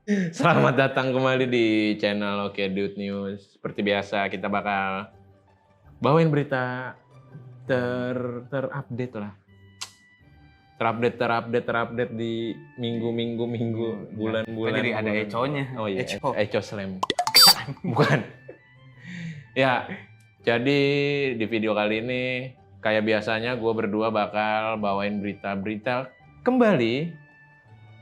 Selamat datang kembali di channel Oke Dude News. Seperti biasa kita bakal bawain berita terupdate lah. Terupdate di minggu, bulan-bulan. Jadi ada econya. Oh iya, Eco. Eco Slam. Bukan. Ya, jadi di video kali ini kayak biasanya gue berdua bakal bawain berita-berita kembali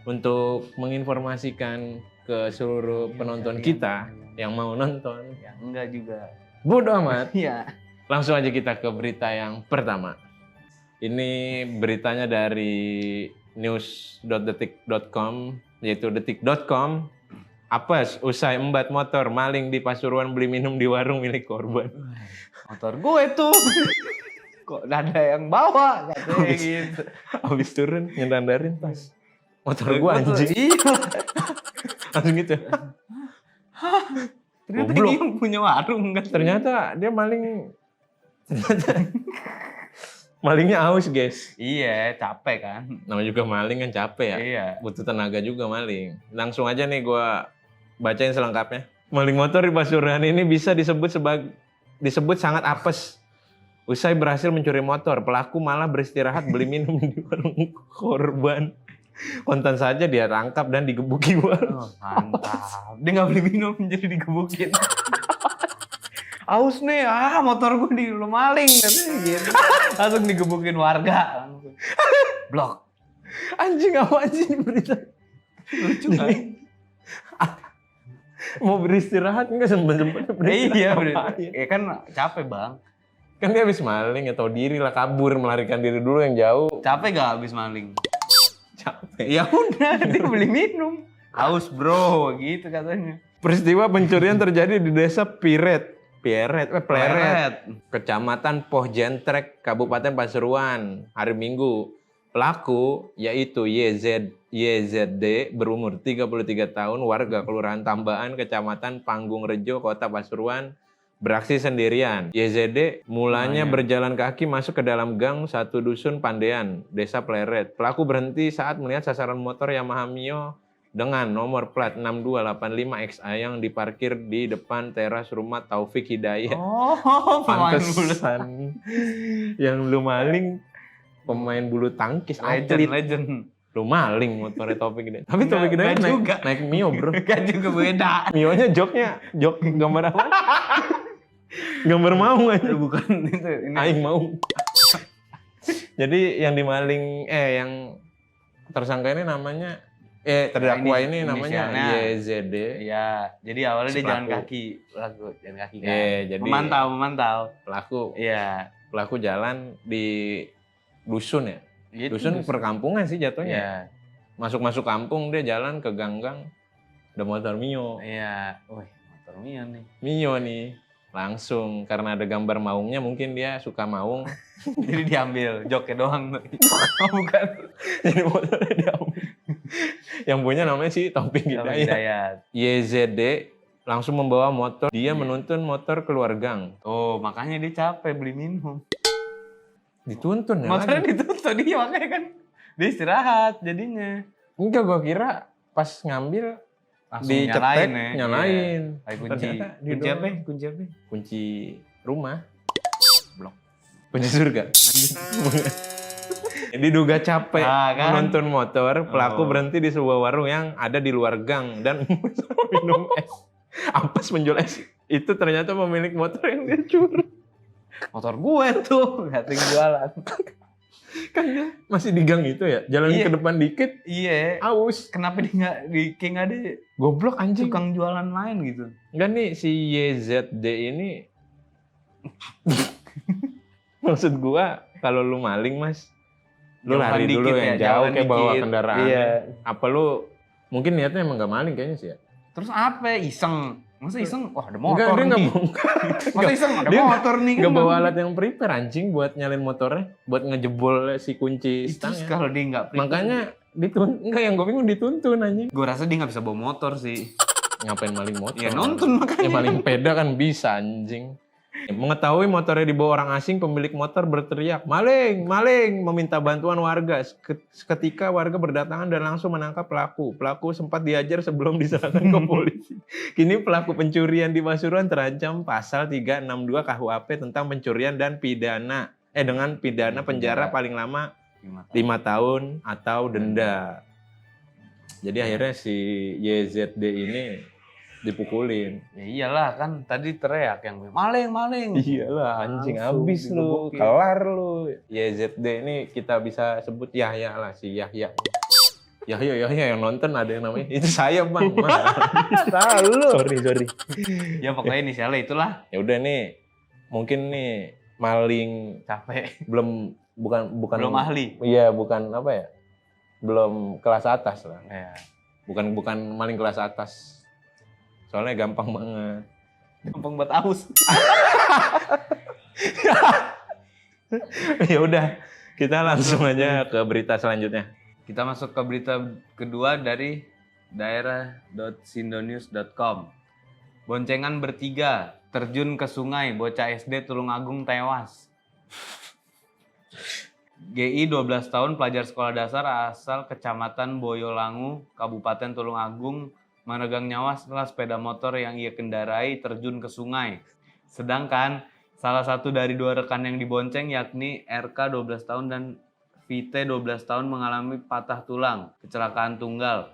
untuk menginformasikan ke seluruh penonton kita yang mau nonton. Ya, enggak juga. Bodoh amat. Iya. Langsung aja kita ke berita yang pertama. Ini beritanya dari news.detik.com, yaitu detik.com. Apes usai embat motor maling di Pasuruan beli minum di warung milik korban. Motor gue tuh. Kok ada yang bawa katanya gitu. Habis turun nyendandarin tas. Motor gua anjing. Iya. Langsung gitu. Ternyata Goblok. dia yang punya warung kan. Ternyata dia maling. Malingnya aus, guys. Iya, capek kan. Namanya juga maling kan capek ya. Iya. Butuh tenaga juga maling. Langsung aja nih gua bacain selengkapnya. Maling motor di Pasuruan ini bisa disebut sangat apes. Usai berhasil mencuri motor, pelaku malah beristirahat beli minum di warung korban. Kontan saja dia tangkap dan digebuki warung. Oh, mantap. Dia nggak beli minum jadi digebukin. Aus nih, motor gue di lo maling katanya gitu. Langsung digebukin warga langsung. Blok. Anjing apa sih ini berita? Lucu kan? Mau beristirahat enggak sempet-sempet beristirahat. Iya, Ngapain? ya kan capek bang. Kan dia habis maling ya tahu diri lah, kabur, melarikan diri dulu yang jauh. Capek gak habis maling? Capek. Ya udah, dia beli minum. Aus bro, gitu katanya. Peristiwa pencurian terjadi di desa Pleret, Pleret. Kecamatan Pohjentrek, Kabupaten Pasuruan, hari Minggu. Pelaku yaitu YZD berumur 33 tahun, warga Kelurahan Tambaan, Kecamatan Panggung Rejo, Kota Pasuruan, beraksi sendirian. YZD mulanya berjalan kaki masuk ke dalam gang satu dusun Pandean, Desa Pleret. Pelaku berhenti saat melihat sasaran motor Yamaha Mio dengan nomor plat 6285XA yang diparkir di depan teras rumah Taufik Hidayat. Oh, pemain bulu. Pantesan yang lu maling pemain bulu tangkis, atlet. Legend. Lu maling motornya Taufik Hidayat. Tapi Taufik Enggak Hidayat juga. naik Mio, bro. Kan juga beda. Mionya jok gambar apa? Gambar mau aja. Bukan itu. Ini. Aing mau. Jadi yang dimaling, yang tersangka ini namanya, terdakwa ini namanya inisialnya. YZD. Iya, jadi awalnya Si dia jalan pelaku. kaki. Jalan kaki kan. Iya, jadi Memantau. Iya. Pelaku jalan di dusun ya. Gitu, Dusun perkampungan sih jatuhnya. Iya. Masuk kampung dia jalan ke gang-gang. Ada motor Mio. Iya. Wih, motor Mio nih. Mio nih. Langsung karena ada gambar maungnya mungkin dia suka maung. Jadi diambil joknya doang. Oh, bukan. Jadi motornya diambil. Yang punya namanya si Taufik Hidayat. YZD langsung membawa motor. Dia menuntun motor keluar gang. Oh, makanya dia capek beli minum. Dituntun ya Motornya lagi. ditutup dia makanya kan. Dia istirahat jadinya. Enggak, gua kira pas ngambil Langsung dicetek, ya. nyalain. Iya. Kayak kunci. Ternyata Kunci apa? didorong. Kunci apa? Kunci rumah. Blok. Kunci surga. Diduga capek Kan? menonton motor, pelaku Oh. berhenti di sebuah warung yang ada di luar gang dan minum es. Apes menjual es. Itu ternyata pemilik motor yang dia curi. Motor gue tuh. Gating jualan. Kan dia masih di gang itu ya, jalan Iya. ke depan dikit, Iya. aus. Kenapa dia kayak nggak ada Goblok anjing. tukang jualan lain gitu? Enggak nih, si YZD ini maksud gua kalau lu maling mas, lu Jauhan lari dulu dikit yang ya, jauh jauhan kayak bawa dikit. kendaraan. Iya. Apa lu mungkin niatnya emang gak maling kayaknya sih ya? Terus apa? Iseng. Masa iseng? Wah, ada Enggak, motor dia nih. nggak Masa iseng ada dia motor nih. nggak kan? bawa alat yang prepare anjing buat nyalin motornya, buat ngejebol si kunci Itu stangnya. kalau dia nggak prepare. Makanya enggak, yang gue bingung dituntun anjing. Gue rasa dia nggak bisa bawa motor sih. Ngapain maling motor? Ya nonton makanya. Ya maling peda kan bisa anjing. Mengetahui motornya dibawa orang asing, pemilik motor berteriak, "Maling, maling!" meminta bantuan warga. Seketika warga berdatangan dan langsung menangkap pelaku. Pelaku sempat diajar sebelum diserahkan ke polisi. Kini pelaku pencurian di Pasuruan terancam pasal 362 KUHP tentang pencurian dan dengan pidana penjara paling lama 5 tahun atau denda. Jadi akhirnya si YZD ini dipukulin. Ya iyalah kan tadi teriak yang maling, maling. Iyalah anjing, Langsung abis lu, digebukin. kelar lu. YZD ini kita bisa sebut Yahya lah, si Yahya. Yahya yang nonton ada yang namanya. Itu saya bang. Tahu lu. Sorry. Ya pokoknya inisialnya itulah. Ya udah nih, mungkin nih maling Capek. bukan Belum ahli. Iya bukan apa ya, belum kelas atas lah. Ya. Bukan maling kelas atas. Soalnya gampang banget. Gampang buat aus. Ya udah, kita langsung aja ke berita selanjutnya. Kita masuk ke berita kedua dari daerah.sindonews.com. Boncengan bertiga terjun ke sungai, bocah SD Tulungagung tewas. GI 12 tahun pelajar sekolah dasar asal Kecamatan Boyolangu, Kabupaten Tulungagung meregang nyawa setelah sepeda motor yang ia kendarai terjun ke sungai. Sedangkan salah satu dari 2 rekan yang dibonceng yakni RK 12 tahun dan VT 12 tahun mengalami patah tulang, kecelakaan tunggal.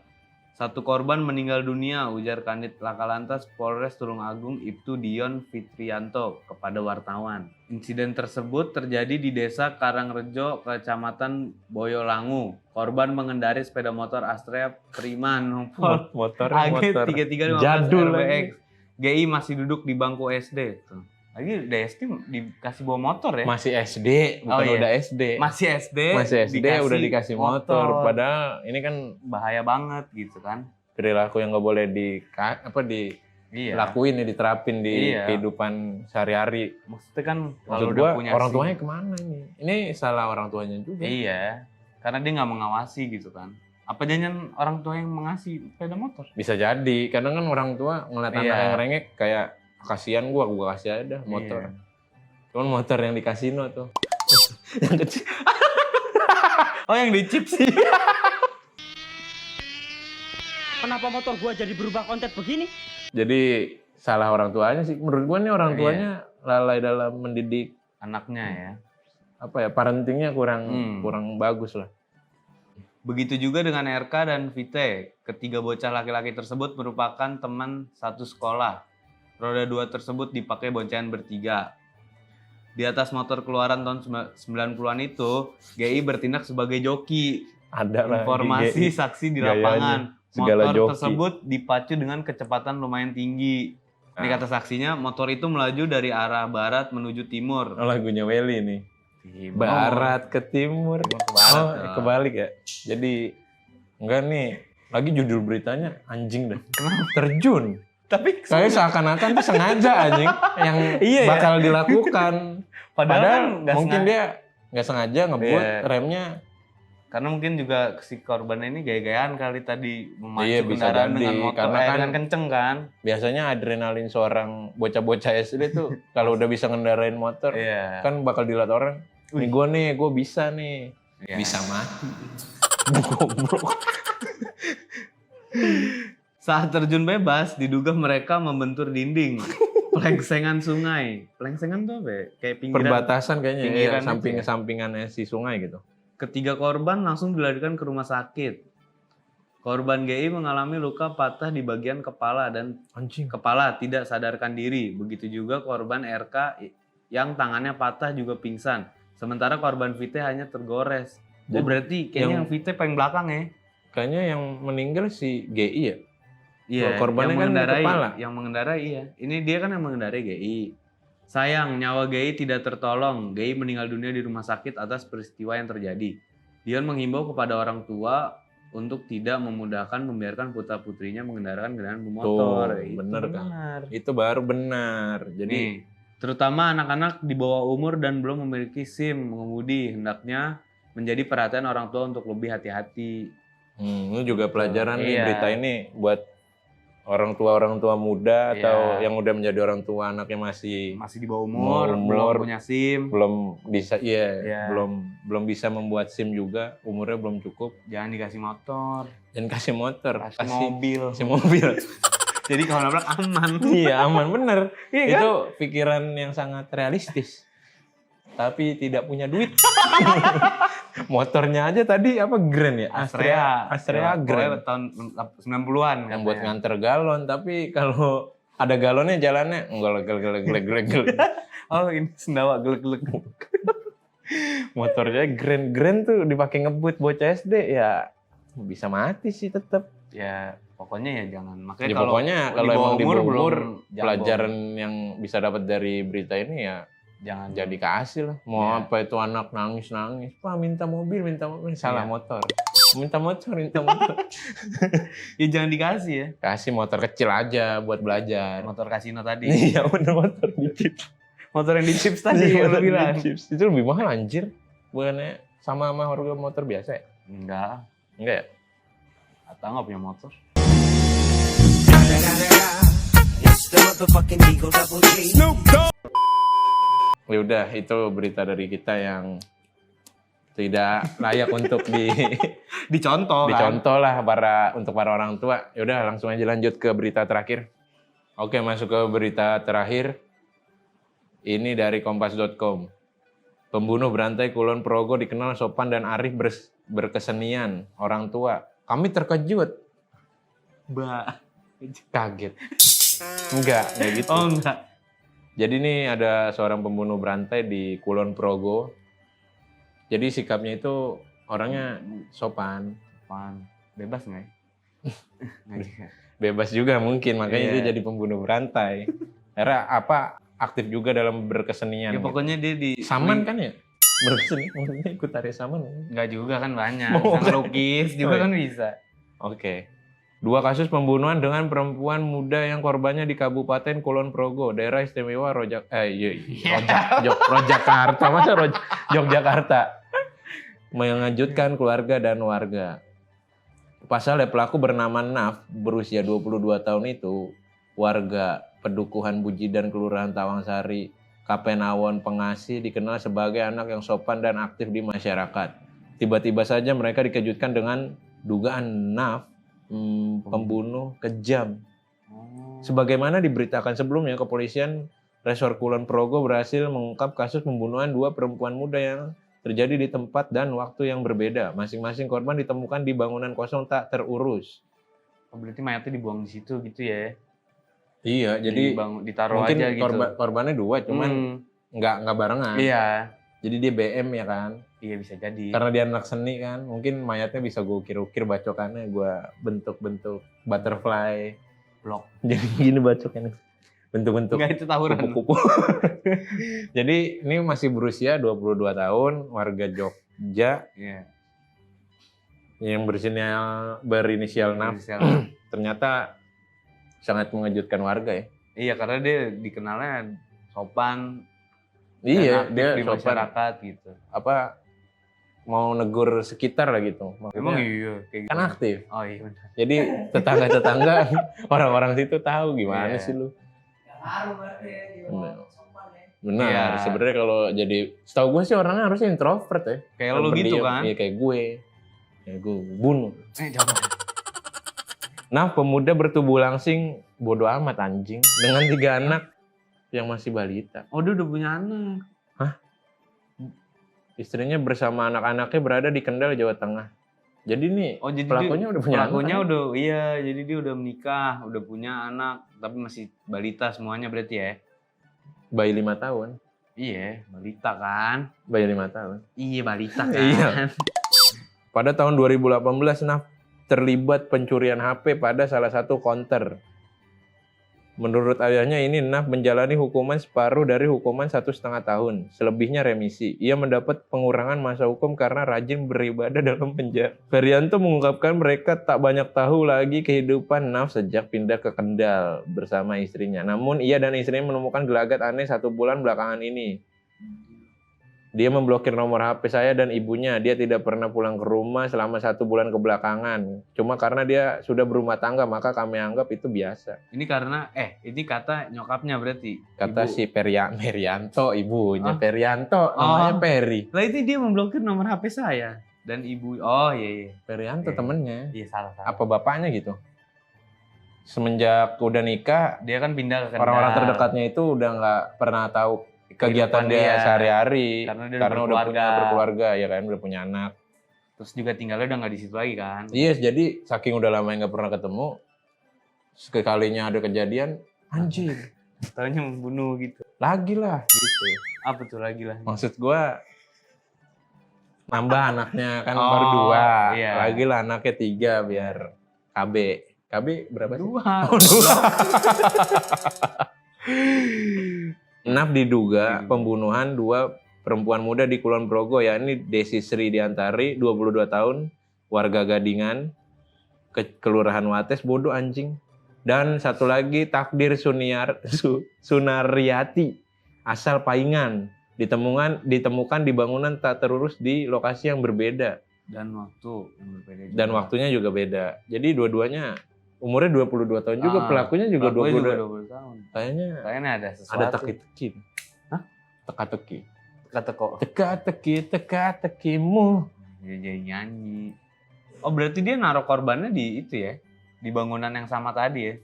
1 korban meninggal dunia, ujar Kanit Lakalantas Polres Tulungagung Ibtu Dion Fitrianto kepada wartawan. Insiden tersebut terjadi di Desa Karangrejo, Kecamatan Boyolangu. Korban mengendari sepeda motor Astrea Prima nomor motor AG 3315 jadul RBX. GI masih duduk di bangku SD. Tuh. Lagi udah SD dikasih bawa motor ya? Masih SD, bukan udah SD. Masih SD udah dikasih motor. Padahal ini kan bahaya banget gitu kan. perilaku yang nggak boleh dilakuin ya, diterapin di kehidupan sehari-hari. Maksudnya kan Maksud gua orang tuanya kemana ini? Ini salah orang tuanya juga. Iya, karena dia nggak mengawasi gitu kan. Apa jangan orang tua yang mengasih sepeda motor? Bisa jadi, kadang kan orang tua ngeliat anak yang rengek kayak kasihan gua kasih aja motor. Cuman motor yang di kasino tuh. Yang kecil. Oh yang di chip sih. Kenapa motor gua jadi berubah konten begini? Jadi salah orang tuanya sih. Menurut gua nih orang tuanya lalai dalam mendidik anaknya ya. Apa ya, parentingnya kurang bagus lah. Begitu juga dengan RK dan VT. Ketiga bocah laki-laki tersebut merupakan teman satu sekolah. Roda 2 tersebut dipakai boncengan bertiga. Di atas motor keluaran tahun 90-an itu, GI bertindak sebagai joki. Ada lah. Informasi saksi di lapangan. Segala motor joki tersebut dipacu dengan kecepatan lumayan tinggi. Ini kata saksinya, motor itu melaju dari arah barat menuju timur. Oh, lagunya Welly nih. Barat ke timur. Ke barat. Kebalik ya. Jadi enggak nih. Lagi judul beritanya anjing dah. Terjun. Tapi kayak seakan-akan tuh sengaja anjing yang bakal dilakukan. Padahal kan mungkin dia nggak sengaja ngebuat remnya. Karena mungkin juga si korban ini gaya-gayaan kali tadi memacu jadi. kendaraan dengan motor karena kan dengan kenceng kan. Biasanya adrenalin seorang bocah-bocah SD tuh kalau udah bisa ngendarain motor kan bakal dilihat orang. Nih gue bisa nih. Bisa mati. Goblok. Saat terjun bebas, diduga mereka membentur dinding. Pelengsengan sungai. Pelengsengan tuh apa ya? Kayak pinggiran. Perbatasan kayaknya ya, ya. sampingannya si sungai gitu. Ketiga korban langsung dilarikan ke rumah sakit. Korban GI mengalami luka patah di bagian kepala dan kepala tidak sadarkan diri. Begitu juga korban RK yang tangannya patah juga pingsan. Sementara korban VT hanya tergores. Oh berarti kayaknya yang VT paling belakang ya? Kayaknya yang meninggal si GI ya? Iya, korbannya kan kepala. Yang mengendarai iya. Ini dia kan yang mengendarai GI. Sayang, nyawa GI tidak tertolong. GI meninggal dunia di rumah sakit atas peristiwa yang terjadi. Dion menghimbau kepada orang tua untuk tidak memudahkan membiarkan putra-putrinya mengendaraan kendaraan bermotor. Bener kan? Itu baru benar. Jadi nih, terutama anak-anak di bawah umur dan belum memiliki SIM mengemudi hendaknya menjadi perhatian orang tua untuk lebih hati-hati. Ini juga pelajaran nih berita ini buat orang tua muda Iya. atau yang udah menjadi orang tua anaknya masih Masih di bawah umur, Umur. belum punya SIM. belum bisa Iya. belum bisa membuat SIM juga, umurnya belum cukup, Jangan dikasih motor, dan kasih motor, kasih mobil. kasih mobil. Jadi kalau nabrak aman. Iya, aman bener. Iya kan? Itu pikiran yang sangat realistis. Tapi tidak punya duit. Motornya aja tadi apa Grand ya? Astrea Grand. Pokoknya tahun 90-an. Yang buat nganter galon, tapi kalau ada galonnya jalannya enggak gelek. Oh, ini sendawa gelek-gelek. Motornya Grand tuh dipakai ngebut bocah SD ya bisa mati sih tetap. Ya, pokoknya ya jangan. Makanya Ya kalau pokoknya kalau bawah emang di bawah umur jangan pelajaran yang bisa dapat dari berita ini ya jangan jadi kasih lah. Mau Iya. apa itu anak nangis, Pak minta mobil, salah Iya. motor. Minta motor. ya jangan dikasih ya. Kasih motor kecil aja buat belajar. Motor kasino tadi. Iya bener motor di chips. Motor yang di chips tadi yang lu bilang. Chips. Itu lebih mahal anjir. Bukannya sama harga motor biasa ya? Enggak. Enggak ya? Atau nggak punya motor. Ya udah itu berita dari kita yang tidak layak untuk Dicontoh kan. dicontoh lah untuk para orang tua. Ya udah langsung aja lanjut ke berita terakhir. Oke, masuk ke berita terakhir. Ini dari kompas.com. Pembunuh berantai Kulon Progo dikenal sopan dan arif berkesenian. Orang tua, kami terkejut. Mbak. Kaget. Enggak gitu. Oh enggak. Jadi ini ada seorang pembunuh berantai di Kulon Progo. Jadi sikapnya itu orangnya sopan. Apaan? Bebas nggak ya? Nggak juga. Bebas juga mungkin, makanya Iya. dia jadi pembunuh berantai. Karena aktif juga dalam berkesenian. Ya gitu. pokoknya dia di Saman kan ya? Berkesenian, maksudnya ikut tari saman. Nggak juga kan banyak. Oh. Bisa ngelukis juga Oh, iya. kan bisa. Oke. 2 kasus pembunuhan dengan perempuan muda yang korbannya di Kabupaten Kulon Progo, daerah istimewa Yogyakarta, Yogyakarta. Mengejutkan keluarga dan warga. Pasalnya pelaku bernama Naf, berusia 22 tahun itu, warga Pedukuhan Bujidan, Kelurahan Tawangsari, Kapenawon, Pengasih, dikenal sebagai anak yang sopan dan aktif di masyarakat. Tiba-tiba saja mereka dikejutkan dengan dugaan Naf pembunuh kejam. Sebagaimana diberitakan sebelumnya, kepolisian Resor Kulon Progo berhasil mengungkap kasus pembunuhan 2 perempuan muda yang terjadi di tempat dan waktu yang berbeda. Masing-masing korban ditemukan di bangunan kosong tak terurus. Oh, berarti mayatnya dibuang di situ gitu ya? Iya, jadi ditaruh mungkin aja gitu. korbannya 2, cuman nggak barengan. Iya. Jadi dia BM ya kan? Iya bisa jadi. Karena dia anak seni kan, mungkin mayatnya bisa gue ukir-ukir bacokannya, gue bentuk-bentuk butterfly. Blok. Jadi gini bacokannya. Bentuk-bentuk Enggak, itu tawuran. kupu-kupu. Jadi ini masih berusia 22 tahun, warga Jogja Iya. yang berinisial Naf. Ternyata sangat mengejutkan warga ya. Iya, karena dia dikenalnya sopan. Iya, dan aktif dia di sopan. masyarakat gitu. Apa mau negur sekitar lah gitu. Emang Maksudnya iya kayak kan gitu. aktif. Oh iya benar. Jadi tetangga-tetangga orang-orang situ tahu gimana Iya. sih lu. Benar. Iya. Benar. Sebenarnya kalau jadi setahu gue sih orangnya harusnya introvert ya. Kayak lu gitu Pendiam. kan? Iya kayak gue. Ya gue bunuh. Coba. Nah, pemuda bertubuh langsing bodoh amat anjing dengan 3 anak yang masih balita. Oh, dia udah punya anak. Istrinya bersama anak-anaknya berada di Kendal, Jawa Tengah. Jadi nih Oh, jadi pelakunya udah punya pelakunya anak. udah iya, jadi dia udah menikah, udah punya anak, tapi masih balita semuanya berarti ya. Bayi 5 tahun. Iya, balita kan? Bayi 5 tahun. Iya, balita kan. Iya. Pada tahun 2018, Naf terlibat pencurian HP pada salah satu konter. Menurut ayahnya ini Naf menjalani hukuman separuh dari hukuman 1,5 tahun. Selebihnya remisi. Ia mendapat pengurangan masa hukum karena rajin beribadah dalam penjara. Ferianto mengungkapkan mereka tak banyak tahu lagi kehidupan Naf sejak pindah ke Kendal bersama istrinya. Namun ia dan istrinya menemukan gelagat aneh 1 bulan belakangan ini. Dia memblokir nomor HP saya dan ibunya. Dia tidak pernah pulang ke rumah selama 1 bulan kebelakangan. Cuma karena dia sudah berumah tangga, maka kami anggap itu biasa. Ini karena ini kata nyokapnya berarti. Kata Ibu. si Merianto, ibunya. Ah. Perianto, namanya Peri. Lah itu dia memblokir nomor HP saya dan ibu. Oh iya. Perianto Iya. temennya. Iya salah. Apa bapaknya gitu? Semenjak udah nikah, Dia kan pindah ke Kendal. orang-orang terdekatnya itu udah nggak pernah tahu kegiatan Kehidupan dia sehari-hari. Karena dia Karena udah punya berkeluarga. berkeluarga, ya kan, udah punya anak. Terus juga tinggalnya udah nggak di situ lagi kan. Yes, jadi saking udah lama nggak pernah ketemu, sekalinya ada kejadian, anjir, Taunya membunuh gitu. lagi lah gitu. Apa tuh lagi lah? Maksud gua nambah anaknya kan Oh, baru 2, iya. lagi lah anaknya 3 biar KB. KB berapa sih? 2. Oh, 2. Naf diduga pembunuhan 2 perempuan muda di Kulon Progo, yakni Desi Sri Diantari, 22 tahun, warga Gadingan, Kelurahan Wates, bodoh anjing. Dan satu lagi Takdir Sunaryati, asal Paingan, ditemukan di bangunan tak terurus di lokasi yang berbeda. Dan waktu yang berbeda juga. Dan waktunya juga beda. Jadi dua-duanya umurnya 22 tahun juga, Ah, pelakunya juga Pelakunya 22. 20 tahun. Kayaknya Kayaknya ada sesuatu. ada teki-teki. Hah? Teka-teki. Kata kok. Teka-tekimu. Dia jadi nyanyi. Oh berarti dia naruh korbannya di itu ya? Di bangunan yang sama tadi ya?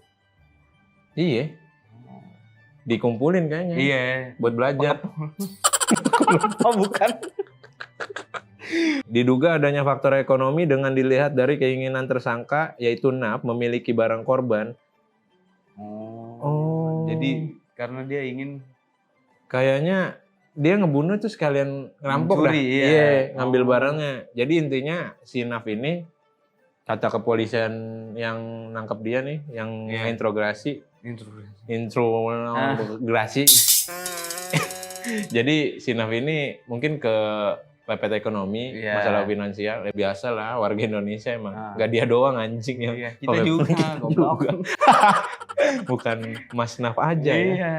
Iya, dikumpulin kayaknya. Iya. Buat belajar. Oh bukan. Diduga adanya faktor ekonomi dengan dilihat dari keinginan tersangka, yaitu Naf memiliki barang korban. Oh. Jadi karena dia ingin Kayaknya dia ngebunuh tuh sekalian ngerampok dah. Mencuri, iya. Ngambil Oh. barangnya. Jadi intinya si Naf ini, kata kepolisian yang nangkep dia nih, yang Iya. interogasi, Ah. integrasi. Jadi si Naf ini mungkin ke pepet ekonomi, Iya. masalah finansial, ya biasa lah warga Indonesia emang. Ah. Gak dia doang anjing yang Iya, kita pepet juga goblok. bukan Mas Naf aja ya. Iya.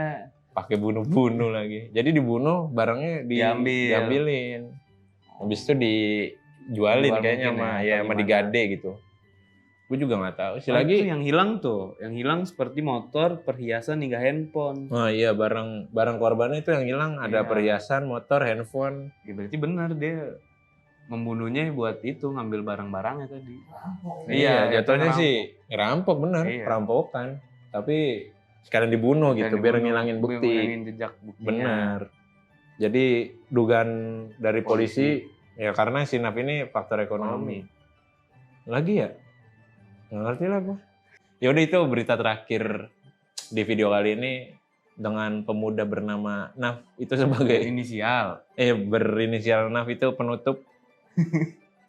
Pakai bunuh-bunuh lagi. Jadi dibunuh, barangnya diambilin. Habis itu dijualin Dijual kayaknya mungkin sama ya, atau sama gimana. digade gitu. Gue juga nggak tahu. Si Itu lagi. yang hilang tuh, yang hilang seperti motor, perhiasan hingga handphone. Oh iya, barang korbannya itu yang hilang, ada Iya. perhiasan, motor, handphone. Ya, berarti benar dia membunuhnya buat itu ngambil barang-barangnya tadi. Iya, jatuhnya itu sih ngerampok bener, Iya. perampokan. Tapi sekalian dibunuh gitu, Dan biar dibunuh, ngilangin bukti. ngilangin jejak buktinya. Bener. Jadi dugaan dari polisi, ya karena si Naf ini faktor ekonomi. Lagi ya? Nggak ngerti lah gue. Ya udah, itu berita terakhir di video kali ini dengan pemuda bernama Naf itu sebagai Inisial. berinisial Naf itu penutup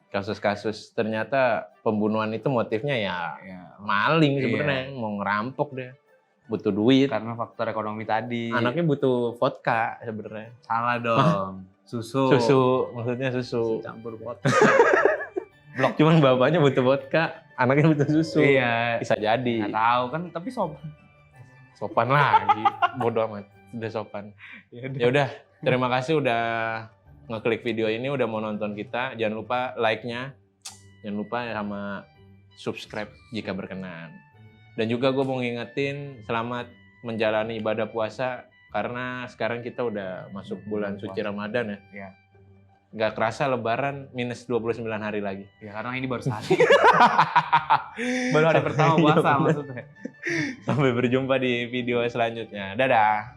kasus-kasus. Ternyata pembunuhan itu motifnya ya Ya, maling sebenarnya, mau ngerampok deh. Butuh duit. karena faktor ekonomi tadi. Anaknya butuh vodka sebenarnya. Salah dong. Susu. Maksudnya susu. Campur vodka. Cuman bapaknya butuh vodka, anaknya butuh susu. Iya. Bisa jadi. Nggak tahu kan, tapi sopan. Sopan lagi, bodoh amat. Udah sopan. Ya udah, terima kasih udah ngeklik video ini, udah mau nonton kita. Jangan lupa like-nya, jangan lupa sama subscribe jika berkenan. Dan juga gue mau ngingetin selamat menjalani ibadah puasa karena sekarang kita udah masuk bulan suci Ramadan ya. Iya. Nggak kerasa lebaran minus 29 hari lagi. Ya karena ini baru sehari. Baru hari pertama puasa maksudnya. Sampai berjumpa di video selanjutnya. Dadah.